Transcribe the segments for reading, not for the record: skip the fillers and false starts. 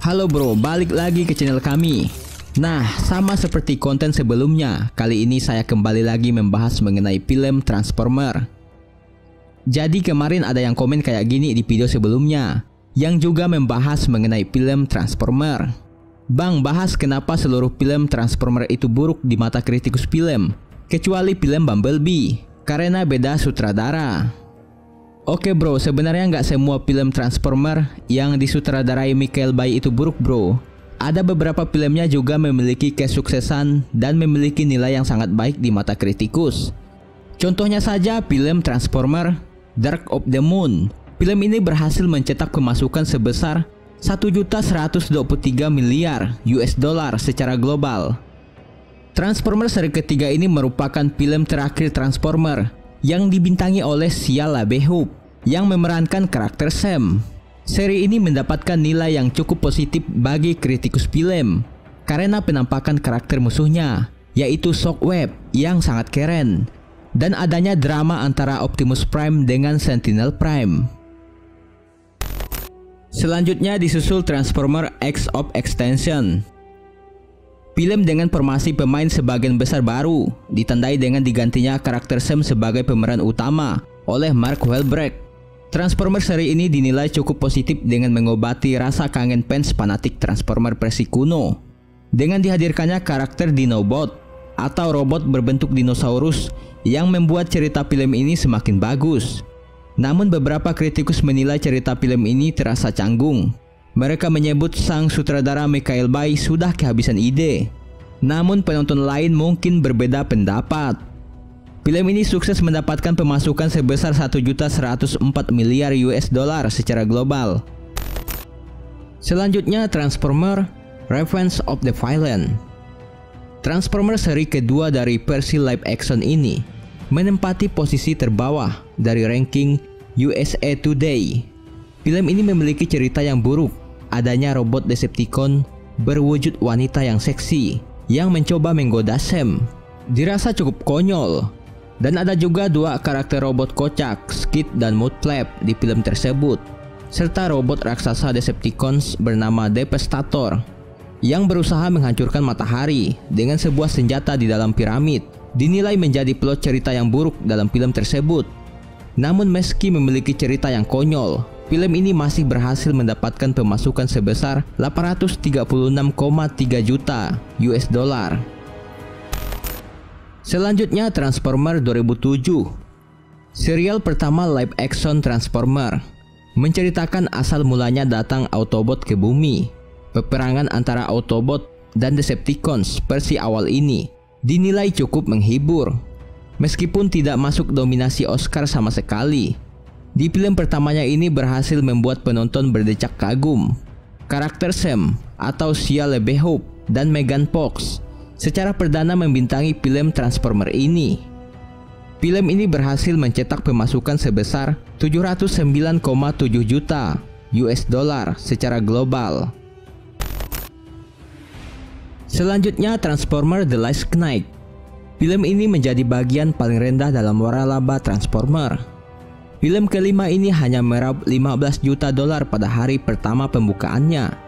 Halo bro, balik lagi ke channel kami. Nah, sama seperti konten sebelumnya, kali ini saya kembali lagi membahas mengenai film Transformer. Jadi kemarin ada yang komen kayak gini di video sebelumnya, yang juga membahas mengenai film Transformer. Bang, bahas kenapa seluruh film Transformer itu buruk di mata kritikus film, kecuali film Bumblebee, karena beda sutradara. Oke bro, sebenarnya nggak semua film Transformer yang disutradarai Michael Bay itu buruk bro. Ada beberapa filmnya juga memiliki kesuksesan dan memiliki nilai yang sangat baik di mata kritikus. Contohnya saja film Transformer Dark of the Moon. Film ini berhasil mencetak pemasukan sebesar 1.123 miliar US dollar secara global. Transformer seri ketiga ini merupakan film terakhir Transformer yang dibintangi oleh Shia LaBeouf yang memerankan karakter Sam. Seri ini mendapatkan nilai yang cukup positif bagi kritikus film karena penampakan karakter musuhnya, yaitu Shockwave yang sangat keren, dan adanya drama antara Optimus Prime dengan Sentinel Prime. Selanjutnya disusul Transformer X of Extinction. Film dengan formasi pemain sebagian besar baru, ditandai dengan digantinya karakter Sam sebagai pemeran utama oleh Mark Wahlberg. Transformer seri ini dinilai cukup positif dengan mengobati rasa kangen fans fanatik Transformer versi kuno, dengan dihadirkannya karakter Dinobot atau robot berbentuk dinosaurus yang membuat cerita film ini semakin bagus. Namun beberapa kritikus menilai cerita film ini terasa canggung. Mereka menyebut sang sutradara Michael Bay sudah kehabisan ide. Namun penonton lain mungkin berbeda pendapat. Film ini sukses mendapatkan pemasukan sebesar 1.104 miliar US dollar secara global. Selanjutnya Transformer Revenge of the Villain. Transformer seri kedua dari versi live action ini menempati posisi terbawah dari ranking USA Today. Film ini memiliki cerita yang buruk. Adanya robot Decepticon berwujud wanita yang seksi yang mencoba menggoda Sam. Dirasa cukup konyol. Dan ada juga dua karakter robot kocak, Skid dan Mudflap di film tersebut, serta robot raksasa Decepticons bernama Devastator yang berusaha menghancurkan matahari dengan sebuah senjata di dalam piramid. Dinilai menjadi plot cerita yang buruk dalam film tersebut. Namun meski memiliki cerita yang konyol, film ini masih berhasil mendapatkan pemasukan sebesar 836,3 juta US dollar. Selanjutnya Transformer 2007. Serial pertama live action Transformer menceritakan asal mulanya datang Autobot ke bumi. Peperangan antara Autobot dan Decepticons versi awal ini dinilai cukup menghibur, meskipun tidak masuk dominasi Oscar sama sekali. Di film pertamanya ini berhasil membuat penonton berdecak kagum. Karakter Sam atau Shia LaBeouf dan Megan Fox secara perdana membintangi film Transformer ini. Film ini berhasil mencetak pemasukan sebesar 709,7 juta US dollar secara global. Selanjutnya Transformer The Last Knight. Film ini menjadi bagian paling rendah dalam waralaba Transformer. Film kelima ini hanya meraup 15 juta dolar pada hari pertama pembukaannya.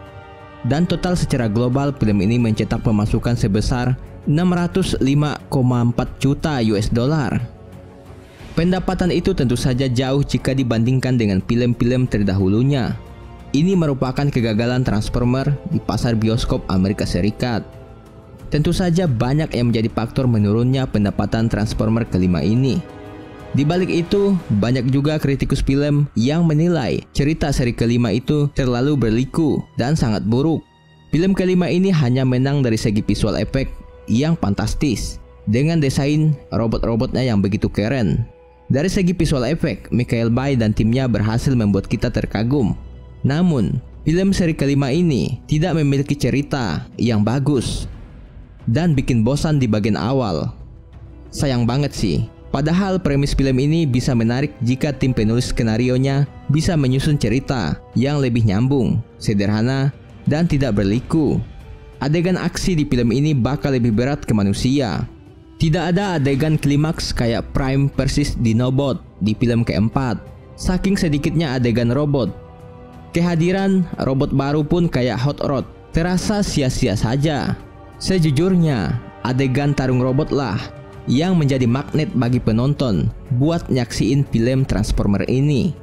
Dan total secara global film ini mencetak pemasukan sebesar 605,4 juta US dollar. Pendapatan itu tentu saja jauh jika dibandingkan dengan film-film terdahulunya. Ini merupakan kegagalan Transformer di pasar bioskop Amerika Serikat. Tentu saja banyak yang menjadi faktor menurunnya pendapatan Transformer kelima ini. Di balik itu, banyak juga kritikus film yang menilai cerita seri kelima itu terlalu berliku dan sangat buruk. Film kelima ini hanya menang dari segi visual efek yang fantastis, dengan desain robot-robotnya yang begitu keren. Dari segi visual efek, Michael Bay dan timnya berhasil membuat kita terkagum. Namun, film seri kelima ini tidak memiliki cerita yang bagus dan bikin bosan di bagian awal. Sayang banget sih. Padahal premis film ini bisa menarik jika tim penulis skenarionya bisa menyusun cerita yang lebih nyambung, sederhana, dan tidak berliku. Adegan aksi di film ini bakal lebih berat ke manusia. Tidak ada adegan klimaks kayak Prime versus Dinobot di film keempat, saking sedikitnya adegan robot. Kehadiran robot baru pun kayak Hot Rod terasa sia-sia saja. Sejujurnya, adegan tarung robot lah yang menjadi magnet bagi penonton buat nyaksiin film Transformer ini.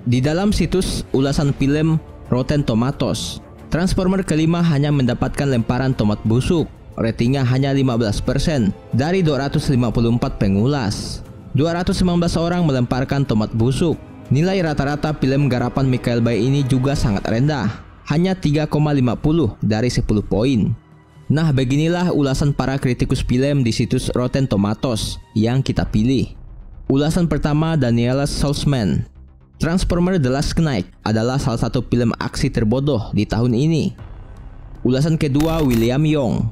Di dalam situs ulasan film Rotten Tomatoes, Transformer kelima hanya mendapatkan lemparan tomat busuk. Ratingnya hanya 15% dari 254 pengulas. 219 orang melemparkan tomat busuk. Nilai rata-rata film garapan Michael Bay ini juga sangat rendah, hanya 3,50 dari 10 poin. Nah, beginilah ulasan para kritikus film di situs Rotten Tomatoes yang kita pilih. Ulasan pertama, Daniela Salzman. Transformer The Last Knight adalah salah satu film aksi terbodoh di tahun ini. Ulasan kedua, William Yong.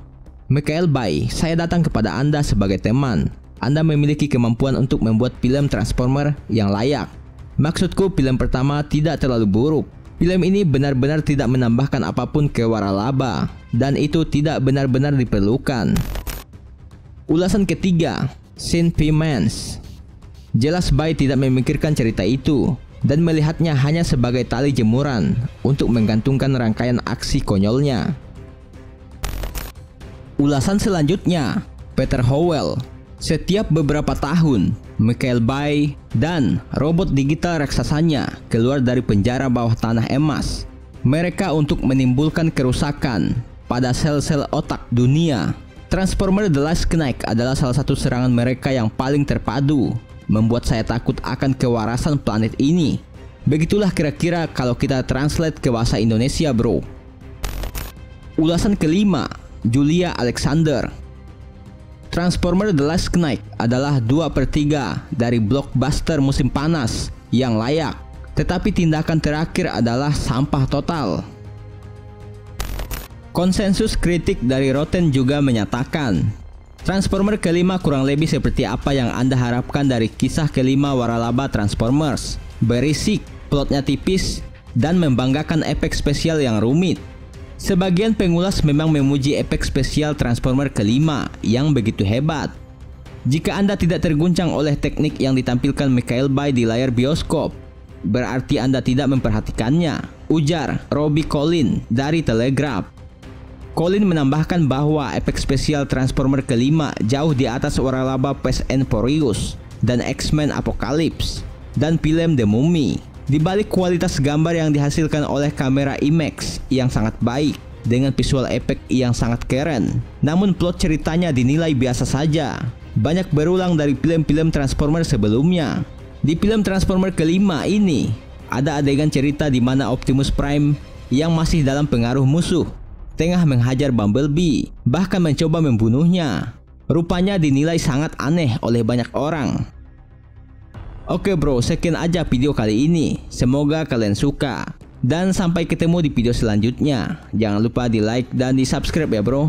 Michael Bay, saya datang kepada Anda sebagai teman. Anda memiliki kemampuan untuk membuat film Transformer yang layak. Maksudku, film pertama tidak terlalu buruk. Film ini benar-benar tidak menambahkan apapun ke waralaba, dan itu tidak benar-benar diperlukan. Ulasan ketiga, Saint P. Mans. Jelas Bay tidak memikirkan cerita itu, dan melihatnya hanya sebagai tali jemuran untuk menggantungkan rangkaian aksi konyolnya. Ulasan selanjutnya, Peter Howell. Setiap beberapa tahun, Michael Bay dan robot digital raksasanya keluar dari penjara bawah tanah emas. Mereka untuk menimbulkan kerusakan pada sel-sel otak dunia. Transformer The Last Knight adalah salah satu serangan mereka yang paling terpadu, membuat saya takut akan kewarasan planet ini. Begitulah kira-kira kalau kita translate ke bahasa Indonesia, bro. Ulasan kelima, Julia Alexander. Transformer The Last Knight adalah 2/3 dari blockbuster musim panas yang layak, tetapi tindakan terakhir adalah sampah total. Konsensus kritik dari Rotten juga menyatakan, Transformer kelima kurang lebih seperti apa yang Anda harapkan dari kisah kelima waralaba Transformers. Berisik, plotnya tipis, dan membanggakan efek spesial yang rumit. Sebagian pengulas memang memuji efek spesial Transformer kelima yang begitu hebat. Jika Anda tidak terguncang oleh teknik yang ditampilkan Michael Bay di layar bioskop, berarti Anda tidak memperhatikannya, ujar Robbie Collin dari Telegraph. Collin menambahkan bahwa efek spesial Transformer kelima jauh di atas waralaba Fast and Furious dan X-Men Apocalypse dan film The Mummy. Di balik kualitas gambar yang dihasilkan oleh kamera IMAX yang sangat baik dengan visual efek yang sangat keren, namun plot ceritanya dinilai biasa saja. Banyak berulang dari film-film Transformer sebelumnya. Di film Transformer kelima ini, ada adegan cerita di mana Optimus Prime yang masih dalam pengaruh musuh tengah menghajar Bumblebee, bahkan mencoba membunuhnya. Rupanya dinilai sangat aneh oleh banyak orang. Oke bro, sekian aja video kali ini. Semoga kalian suka. Dan sampai ketemu di video selanjutnya. Jangan lupa di like dan di subscribe ya bro.